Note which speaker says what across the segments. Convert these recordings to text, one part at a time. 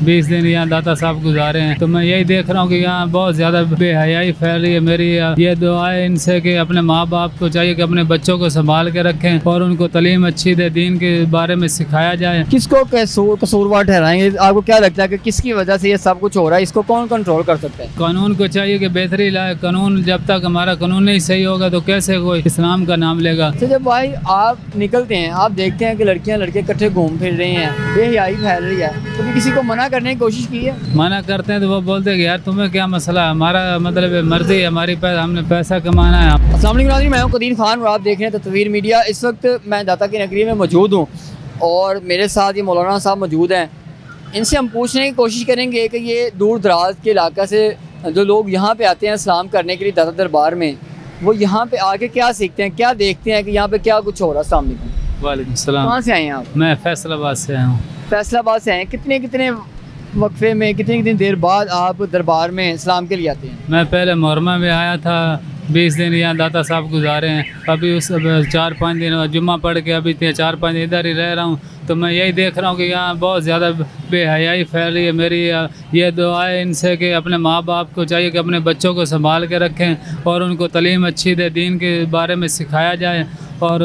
Speaker 1: 20 दिन यहाँ दाता साहब गुजारे हैं, तो मैं यही देख रहा हूँ कि यहाँ बहुत ज़्यादा बेहयाई फैल रही है। मेरी ये दुआ है इनसे कि अपने माँ बाप को चाहिए कि अपने बच्चों को संभाल के रखें और उनको तालीम अच्छी दे, दीन के बारे में सिखाया जाए।
Speaker 2: किसको कसूरवार ठहराएंगे? आपको क्या लगता है कि किसकी वजह से ये सब कुछ हो रहा है? इसको कौन कंट्रोल कर सकता है?
Speaker 1: कानून को चाहिए कि बेहतरी लाए। कानून जब तक हमारा कानून नहीं सही होगा तो कैसे कोई इस्लाम का नाम लेगा।
Speaker 2: तो जब भाई आप निकलते हैं, आप देखते हैं कि लड़कियां लड़के इकट्ठे घूम फिर रहे हैं, बेहयाई फैल रही है, तो किसी को मना करने की कोशिश की है?
Speaker 1: मना करते हैं तो वो बोलते हैं कि यार तुम्हें क्या मसला है, हमारा मतलब मर्जी है, हमारी हमने पैसा कमाना है।
Speaker 2: अस्सलाम वालेकुम नाज़रीन, मैं हूं कदीर खान और आप देख रहे हैं तस्वीर मीडिया। इस वक्त मैं दाता की नगरी में मौजूद हूं और मेरे साथ ये मौलाना साहब मौजूद हैं। इनसे हम पूछने की कोशिश करेंगे कि ये दूर दराज के इलाका से जो लोग यहाँ पे आते हैं इस्लाम करने के लिए दाता दरबार में, वो यहाँ पे आके क्या सीखते हैं, क्या देखते हैं कि यहाँ पे क्या कुछ हो रहा है। अस्सलाम वालेकुम।
Speaker 1: वालेकुम सलाम।
Speaker 2: कहाँ से आए हैं आप?
Speaker 1: मैं फैसलाबाद से आया हूँ।
Speaker 2: फैसलाबाद से आए हैं। कितने वक्फे में, कितनी देर बाद आप दरबार में इस्लाम के लिए आते हैं?
Speaker 1: मैं पहले मोहरमा में आया था, 20 दिन यहाँ दाता साहब गुजारे हैं। अभी उस 4-5 दिन जुम्मा पढ़ के अभी 4-5 दिन इधर ही रह रहा हूँ, तो मैं यही देख रहा हूँ कि यहाँ बहुत ज़्यादा बेहयाई फैल रही है। मेरी ये दुआ है इनसे कि अपने माँ बाप को चाहिए कि अपने बच्चों को संभाल के रखें और उनको तालीम अच्छी दे, दीन के बारे में सिखाया जाए और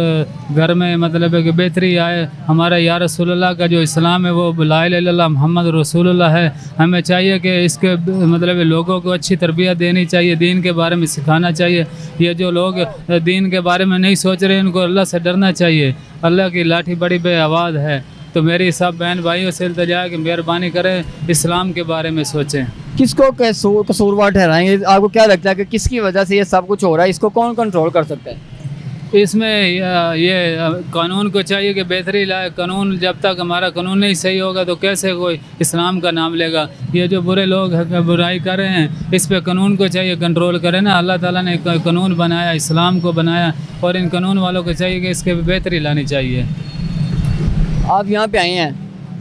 Speaker 1: घर में मतलब है कि बेहतरी आए। हमारा या रसूलुल्लाह का जो इस्लाम है वो ला इलाहा इल्लल्लाह मुहम्मद रसूलुल्लाह है। हमें चाहिए कि इसके मतलब लोगों को अच्छी तरबियत देनी चाहिए, दीन के बारे में सिखाना चाहिए। ये जो लोग दीन के बारे में नहीं सोच रहे, इनको अल्लाह से डरना चाहिए। अल्लाह की लाठी बड़ी बेआवाज़ है। तो मेरी सब बहन भाइयों से इल्तिजा है कि मेहरबानी करें, इस्लाम के बारे में सोचें।
Speaker 2: किसको कसूरवार ठहराएंगे? आपको क्या लगता है कि किसकी वजह से ये सब कुछ हो रहा है? इसको कौन कंट्रोल कर सकता है?
Speaker 1: इसमें ये कानून को चाहिए कि बेहतरी लाए। कानून जब तक हमारा कानून नहीं सही होगा तो कैसे कोई इस्लाम का नाम लेगा। ये जो बुरे लोग बुराई कर रहे हैं, इस पे कानून को चाहिए कंट्रोल करें ना। अल्लाह ताला ने कानून बनाया, इस्लाम को बनाया, और इन कानून वालों को चाहिए कि इसके बेहतरी लानी चाहिए।
Speaker 2: आप यहाँ पे आए हैं,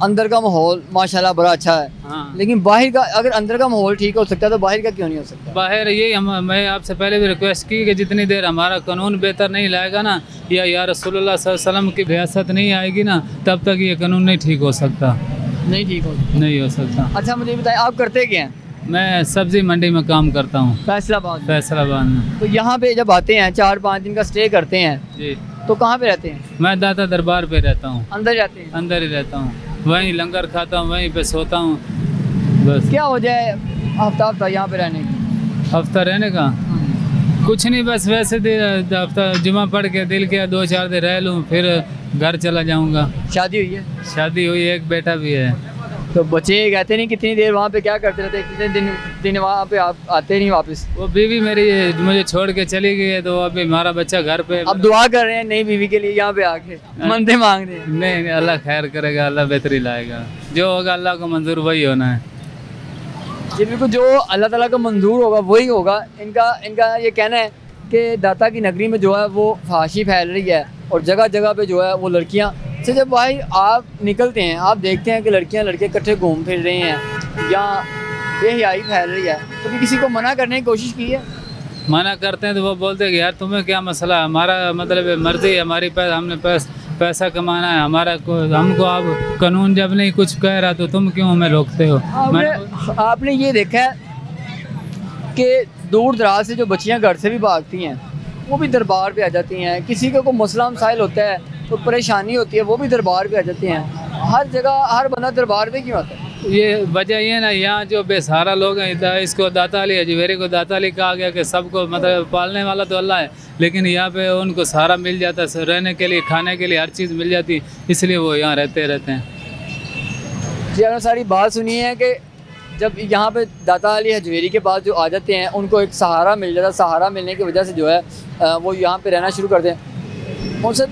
Speaker 2: अंदर का माहौल माशाल्लाह बड़ा अच्छा है।
Speaker 1: हाँ।
Speaker 2: लेकिन बाहर का, अगर अंदर का माहौल ठीक हो सकता है तो बाहर का क्यों नहीं हो सकता?
Speaker 1: बाहर ये मैं आपसे पहले भी रिक्वेस्ट की कि जितनी देर हमारा कानून बेहतर नहीं लाएगा ना, या रसूलुल्लाह सल्लल्लाहु अलैहि वसल्लम की रियासत नहीं आएगी ना, तब तक ये कानून नहीं ठीक हो सकता।
Speaker 2: नहीं ठीक हो सकता। अच्छा मुझे बताएं, आप करते क्या हैं?
Speaker 1: मैं सब्जी मंडी में काम करता हूँ, फैसलाबाद में।
Speaker 2: तो यहाँ पे जब आते हैं 4-5 दिन का स्टे करते हैं
Speaker 1: जी,
Speaker 2: तो कहाँ पे रहते हैं?
Speaker 1: मैं दाता दरबार पे रहता हूँ।
Speaker 2: अंदर जाते हैं?
Speaker 1: अंदर ही रहता हूँ, वहीं लंगर खाता हूँ, वहीं पे सोता हूँ बस।
Speaker 2: क्या वजह है हफ्ता यहाँ पे रहने की?
Speaker 1: हफ्ता रहने का कुछ नहीं, बस वैसे हफ्ता जुमा पढ़ के दिल किया 2-4 दिन रह लूँ, फिर घर चला जाऊँगा।
Speaker 2: शादी हुई है?
Speaker 1: शादी हुई, एक बेटा भी है।
Speaker 2: तो बच्चे कहते नहीं कितनी देर वहाँ पे क्या करते रहते, कितने दिन वहाँ पे आप आते नहीं वापस?
Speaker 1: वो बीवी मेरी मुझे छोड़ के चली गई है, तो अभी हमारा बच्चा घर पे।
Speaker 2: अब दुआ कर रहे हैं नई बीवी के लिए यहाँ पे आके, मंदे मांग रहे हैं?
Speaker 1: नहीं, अल्लाह खैर करेगा, अल्लाह बेहतरी लाएगा। जो होगा अल्लाह को मंजूर वही होना है।
Speaker 2: जी बिल्कुल, जो अल्लाह ताला को मंजूर होगा वही होगा। इनका ये कहना है कि दाता की नगरी में जो है वो फहाशी फैल रही है और जगह जगह पे जो है वो लड़कियाँ। अच्छा जब भाई आप निकलते हैं, आप देखते हैं कि लड़कियां लड़के इकट्ठे घूम फिर रहे हैं या बेहयाई फैल रही है, तो किसी को मना करने की कोशिश की है?
Speaker 1: मना करते हैं तो वो बोलते हैं कि यार तुम्हें क्या मसला है, हमारा मतलब मर्जी है, हमारी हमने पैसा कमाना है, हमको आप कानून जब नहीं कुछ कह रहा तो तुम क्यों हमें रोकते हो?
Speaker 2: आपने ये देखा है कि दूर दराज से जो बच्चियाँ घर से भी भागती हैं वो भी दरबार पे आ जाती हैं। किसी का कोई मसला मसाइल होता है तो परेशानी होती है, वो भी दरबार पे आ जाते हैं। हर जगह हर बंदा दरबार पे क्यों आता है?
Speaker 1: ये वजह ये ना, यहाँ जो बेसहारा लोग हैं, इसको दाता अली अजमेरी को दाता अली कहा गया कि सबको मतलब पालने वाला तो अल्लाह है, लेकिन यहाँ पे उनको सहारा मिल जाता है, रहने के लिए, खाने के लिए हर चीज़ मिल जाती, इसलिए वो यहाँ रहते हैं।
Speaker 2: जी आपने सारी बात सुनी है कि जब यहाँ पे दाता अली अजमेरी के पास जो आ जाते हैं उनको एक सहारा मिल जाता है। सहारा मिलने की वजह से जो है वो यहाँ पे रहना शुरू करते हैं। उनसे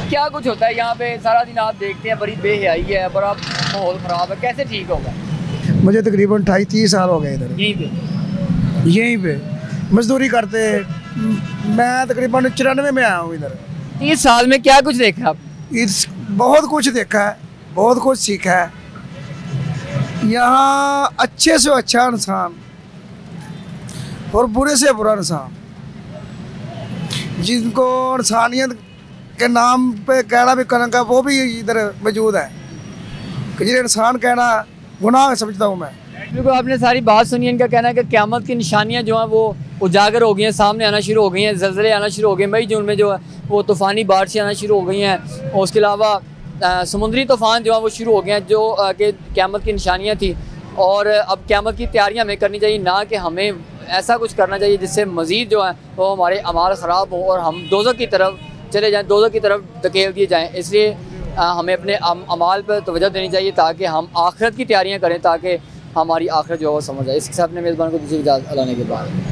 Speaker 2: क्या कुछ होता है यहाँ पे? सारा दिन आप देखते हैं बड़ी बेहयाई है, बड़ा माहौल ख़राब है, कैसे ठीक होगा?
Speaker 3: मुझे तकरीबन 28-30 साल हो गए इधर यहीं पे मजदूरी करते। मैं तकरीबन 94 में आया हूँ इधर।
Speaker 2: 30 साल में क्या कुछ देखा आप?
Speaker 3: बहुत कुछ देखा है, बहुत कुछ सीखा है। यहाँ अच्छे से अच्छा इंसान और बुरे से बुरा इंसान, जिनको इंसानियत के नाम पे कहना भी कलंक है, वो भी इधर मौजूद है। कि जिन्हें इंसान कहना गुनाह समझता हूँ मैं।
Speaker 2: बिल्कुल आपने सारी बात सुनी। इनका कहना है कि क़यामत की निशानियां जो हैं वो उजागर हो गई हैं, सामने आना शुरू हो गई हैं, ज़लज़ले आना शुरू हो गए। मई जून में जो है वो तूफ़ानी बारिशें आना शुरू हो गई हैं और उसके अलावा समुद्री तूफ़ान जो है वो शुरू हो गए हैं जो कि क़यामत की निशानियाँ थी। और अब क़यामत की तैयारियाँ हमें करनी चाहिए, ना कि हमें ऐसा कुछ करना चाहिए जिससे मज़ीद जो है वो हमारे अमाल ख़राब हों और हम दोज़ख की तरफ चले जाएँ, दोज़ख की तरफ धकेल दिए जाएँ। इसलिए हमें अपने अमाल पर तवज्जो देनी चाहिए ताकि हम आखिरत की तैयारियाँ करें, ताकि हमारी आखिरत जो है वो समझ आए। इसके साथ अपने मेज़बान को दूसरी इजाज़त अल्लाह ने के बाद।